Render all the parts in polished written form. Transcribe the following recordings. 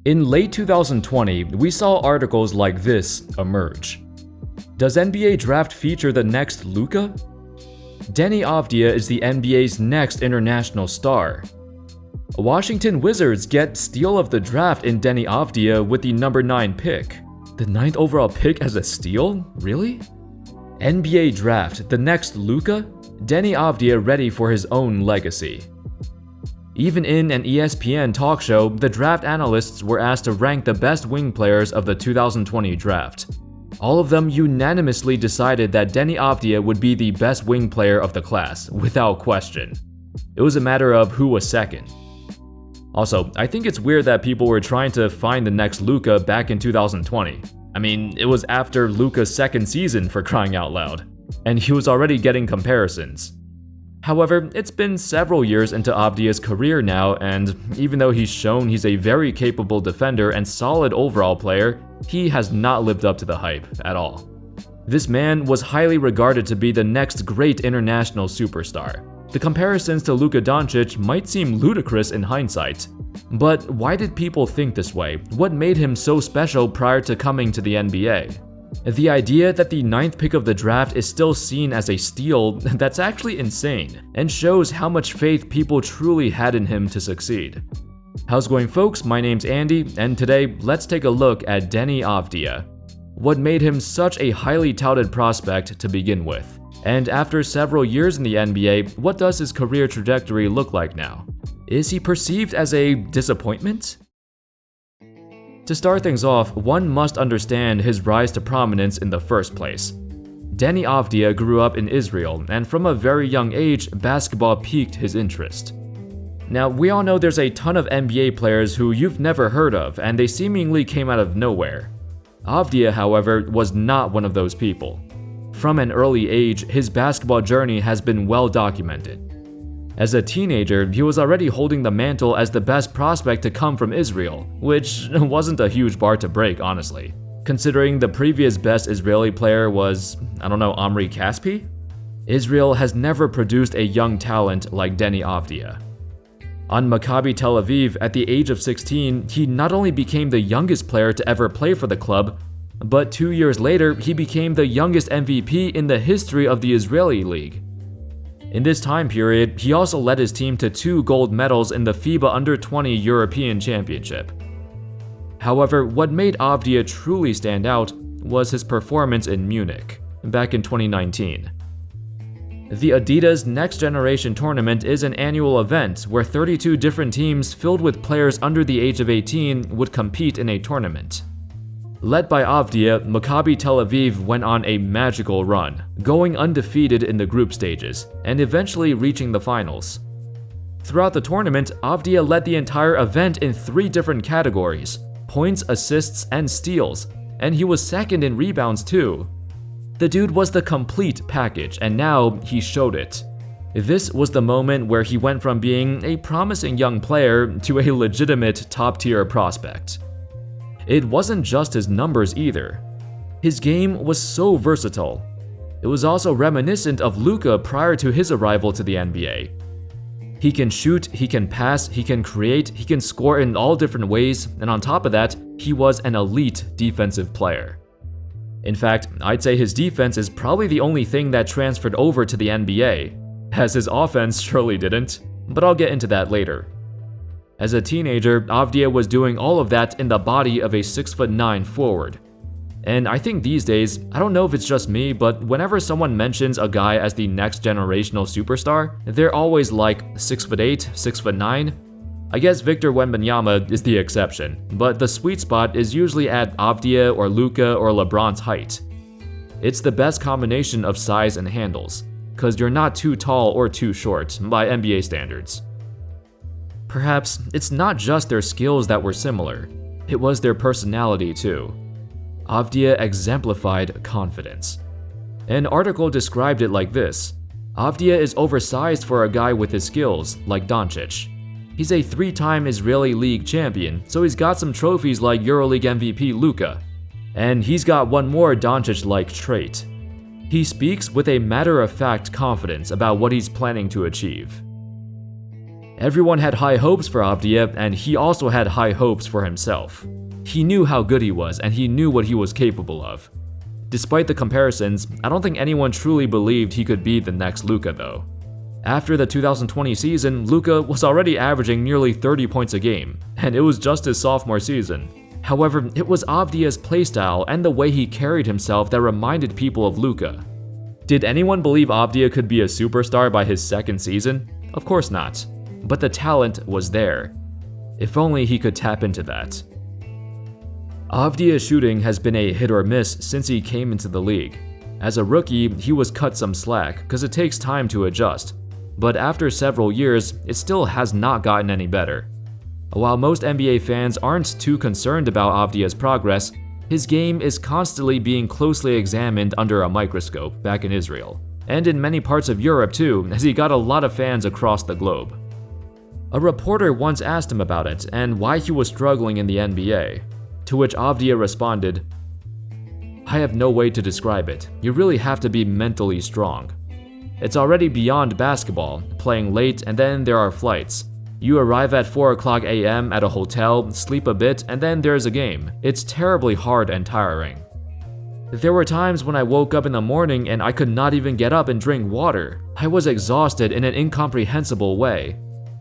In late 2020, we saw articles like this emerge. Does NBA draft feature the next Luka? Deni Avdija is the NBA's next international star. Washington Wizards get steal of the draft in Deni Avdija with the number 9 pick. The 9th overall pick as a steal? Really? NBA draft, the next Luka? Deni Avdija ready for his own legacy. Even in an ESPN talk show, the draft analysts were asked to rank the best wing players of the 2020 draft. All of them unanimously decided that Deni Avdija would be the best wing player of the class, without question. It was a matter of who was second. Also, I think it's weird that people were trying to find the next Luka back in 2020. I mean, it was after Luka's second season, for crying out loud, and he was already getting comparisons. However, it's been several years into Avdija's career now, and even though he's shown he's a very capable defender and solid overall player, he has not lived up to the hype at all. This man was highly regarded to be the next great international superstar. The comparisons to Luka Doncic might seem ludicrous in hindsight. But why did people think this way? What made him so special prior to coming to the NBA? The idea that the 9th pick of the draft is still seen as a steal, that's actually insane, and shows how much faith people truly had in him to succeed. How's it going, folks? My name's Andy, and today let's take a look at Deni Avdija. What made him such a highly touted prospect to begin with? And after several years in the NBA, what does his career trajectory look like now? Is he perceived as a disappointment? To start things off, one must understand his rise to prominence in the first place. Deni Avdija grew up in Israel, and from a very young age, basketball piqued his interest. Now, we all know there's a ton of NBA players who you've never heard of, and they seemingly came out of nowhere. Avdija, however, was not one of those people. From an early age, his basketball journey has been well documented. As a teenager, he was already holding the mantle as the best prospect to come from Israel, which wasn't a huge bar to break, honestly, considering the previous best Israeli player was, Omri Caspi? Israel has never produced a young talent like Deni Avdija. On Maccabi Tel Aviv, at the age of 16, he not only became the youngest player to ever play for the club, but 2 years later, he became the youngest MVP in the history of the Israeli league. In this time period, he also led his team to 2 gold medals in the FIBA Under-20 European Championship. However, what made Avdija truly stand out was his performance in Munich, back in 2019. The Adidas Next Generation Tournament is an annual event where 32 different teams filled with players under the age of 18 would compete in a tournament. Led by Avdija, Maccabi Tel Aviv went on a magical run, going undefeated in the group stages, and eventually reaching the finals. Throughout the tournament, Avdija led the entire event in 3 different categories: points, assists, and steals, and he was second in rebounds too. The dude was the complete package, and now he showed it. This was the moment where he went from being a promising young player to a legitimate top-tier prospect. It wasn't just his numbers either. His game was so versatile. It was also reminiscent of Luka prior to his arrival to the NBA. He can shoot, he can pass, he can create, he can score in all different ways, and on top of that, he was an elite defensive player. In fact, I'd say his defense is probably the only thing that transferred over to the NBA, as his offense surely didn't, but I'll get into that later. As a teenager, Avdija was doing all of that in the body of a 6'9" forward. And I think these days, I don't know if it's just me, but whenever someone mentions a guy as the next generational superstar, they're always like 6'8", 6'9". I guess Victor Wembanyama is the exception, but the sweet spot is usually at Avdija or Luka or LeBron's height. It's the best combination of size and handles, cause you're not too tall or too short by NBA standards. Perhaps it's not just their skills that were similar, it was their personality too. Avdija exemplified confidence. An article described it like this: Avdija is oversized for a guy with his skills, like Doncic. He's a 3-time Israeli League champion, so he's got some trophies like EuroLeague MVP Luka. And he's got one more Doncic-like trait. He speaks with a matter-of-fact confidence about what he's planning to achieve. Everyone had high hopes for Avdija, and he also had high hopes for himself. He knew how good he was, and he knew what he was capable of. Despite the comparisons, I don't think anyone truly believed he could be the next Luka though. After the 2020 season, Luka was already averaging nearly 30 points a game, and it was just his sophomore season. However, it was Avdija's playstyle and the way he carried himself that reminded people of Luka. Did anyone believe Avdija could be a superstar by his second season? Of course not. But the talent was there. If only he could tap into that. Avdija's shooting has been a hit or miss since he came into the league. As a rookie, he was cut some slack because it takes time to adjust. But after several years, it still has not gotten any better. While most NBA fans aren't too concerned about Avdija's progress, his game is constantly being closely examined under a microscope back in Israel, and in many parts of Europe too, as he got a lot of fans across the globe. A reporter once asked him about it and why he was struggling in the NBA, to which Avdija responded, "I have no way to describe it. You really have to be mentally strong. It's already beyond basketball, playing late, and then there are flights. You arrive at 4 a.m. at a hotel, sleep a bit, and then there's a game. It's terribly hard and tiring. There were times when I woke up in the morning and I could not even get up and drink water. I was exhausted in an incomprehensible way.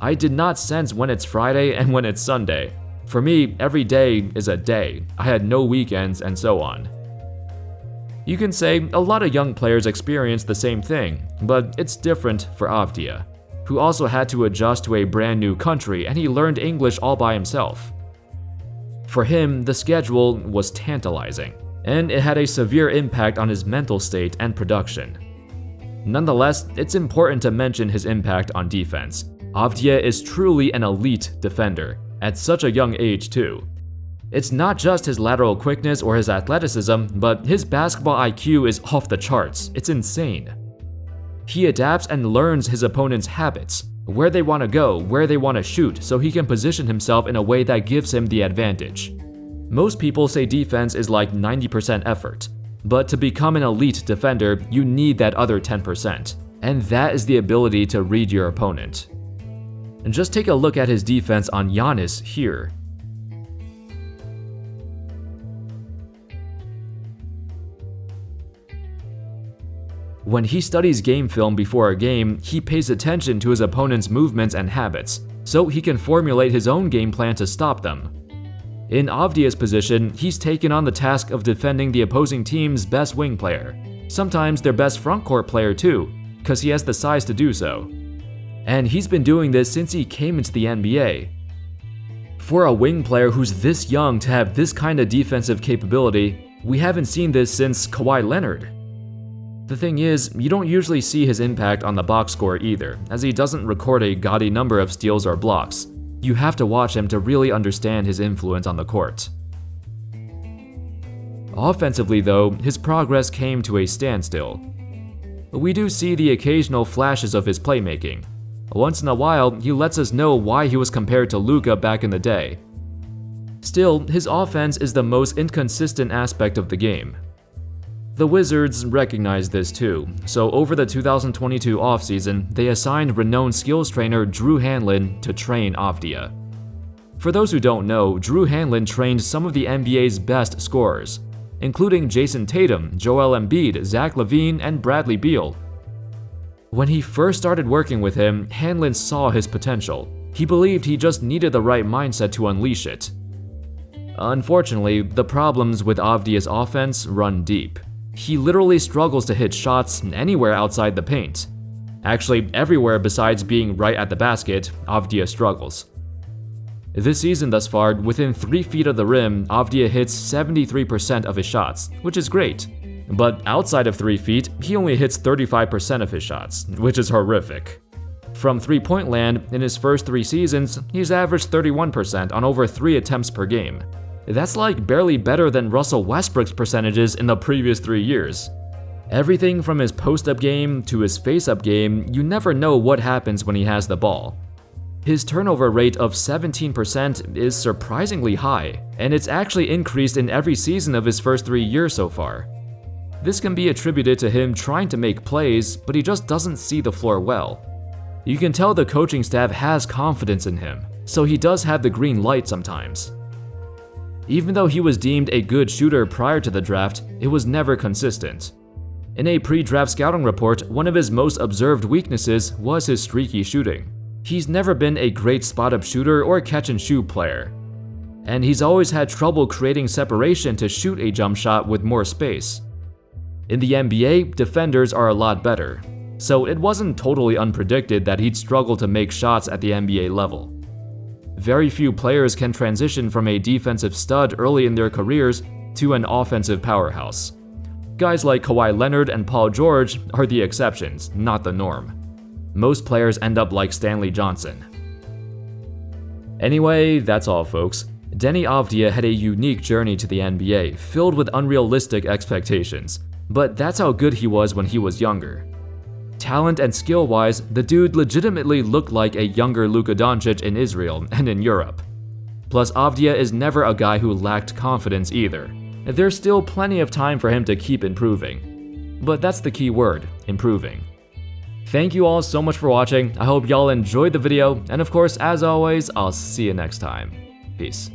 I did not sense when it's Friday and when it's Sunday. For me, every day is a day. I had no weekends and so on." You can say a lot of young players experience the same thing, but it's different for Avdija, who also had to adjust to a brand new country, and he learned English all by himself. For him, the schedule was tantalizing, and it had a severe impact on his mental state and production. Nonetheless, it's important to mention his impact on defense. Avdija is truly an elite defender, at such a young age too. It's not just his lateral quickness or his athleticism, but his basketball IQ is off the charts. It's insane. He adapts and learns his opponent's habits, where they want to go, where they want to shoot, so he can position himself in a way that gives him the advantage. Most people say defense is like 90% effort, but to become an elite defender, you need that other 10%, and that is the ability to read your opponent. And just take a look at his defense on Giannis here. When he studies game film before a game, he pays attention to his opponent's movements and habits, so he can formulate his own game plan to stop them. In Avdija's position, he's taken on the task of defending the opposing team's best wing player, sometimes their best frontcourt player too, because he has the size to do so. And he's been doing this since he came into the NBA. For a wing player who's this young to have this kind of defensive capability, we haven't seen this since Kawhi Leonard. The thing is, you don't usually see his impact on the box score either, as he doesn't record a gaudy number of steals or blocks. You have to watch him to really understand his influence on the court. Offensively though, his progress came to a standstill. We do see the occasional flashes of his playmaking. Once in a while, he lets us know why he was compared to Luka back in the day. Still, his offense is the most inconsistent aspect of the game. The Wizards recognize this too, so over the 2022 offseason, they assigned renowned skills trainer Drew Hanlon to train Avdija. For those who don't know, Drew Hanlon trained some of the NBA's best scorers, including Jason Tatum, Joel Embiid, Zach LaVine, and Bradley Beal. When he first started working with him, Hanlon saw his potential. He believed he just needed the right mindset to unleash it. Unfortunately, the problems with Avdija's offense run deep. He literally struggles to hit shots anywhere outside the paint. Actually, everywhere besides being right at the basket, Avdija struggles. This season thus far, within 3 feet of the rim, Avdija hits 73% of his shots, which is great. But outside of 3 feet, he only hits 35% of his shots, which is horrific. From three-point land, in his first 3 seasons, he's averaged 31% on over 3 attempts per game. That's like barely better than Russell Westbrook's percentages in the previous 3 years. Everything from his post-up game to his face-up game, you never know what happens when he has the ball. His turnover rate of 17% is surprisingly high, and it's actually increased in every season of his first 3 years so far. This can be attributed to him trying to make plays, but he just doesn't see the floor well. You can tell the coaching staff has confidence in him, so he does have the green light sometimes. Even though he was deemed a good shooter prior to the draft, it was never consistent. In a pre-draft scouting report, one of his most observed weaknesses was his streaky shooting. He's never been a great spot-up shooter or catch-and-shoot player, and he's always had trouble creating separation to shoot a jump shot with more space. In the NBA, defenders are a lot better, so it wasn't totally unpredicted that he'd struggle to make shots at the NBA level. Very few players can transition from a defensive stud early in their careers to an offensive powerhouse. Guys like Kawhi Leonard and Paul George are the exceptions, not the norm. Most players end up like Stanley Johnson. Anyway, that's all folks. Deni Avdija had a unique journey to the NBA, filled with unrealistic expectations, but that's how good he was when he was younger. Talent and skill-wise, the dude legitimately looked like a younger Luka Doncic in Israel and in Europe. Plus, Avdija is never a guy who lacked confidence either. There's still plenty of time for him to keep improving. But that's the key word, improving. Thank you all so much for watching. I hope y'all enjoyed the video, and of course, as always, I'll see you next time. Peace.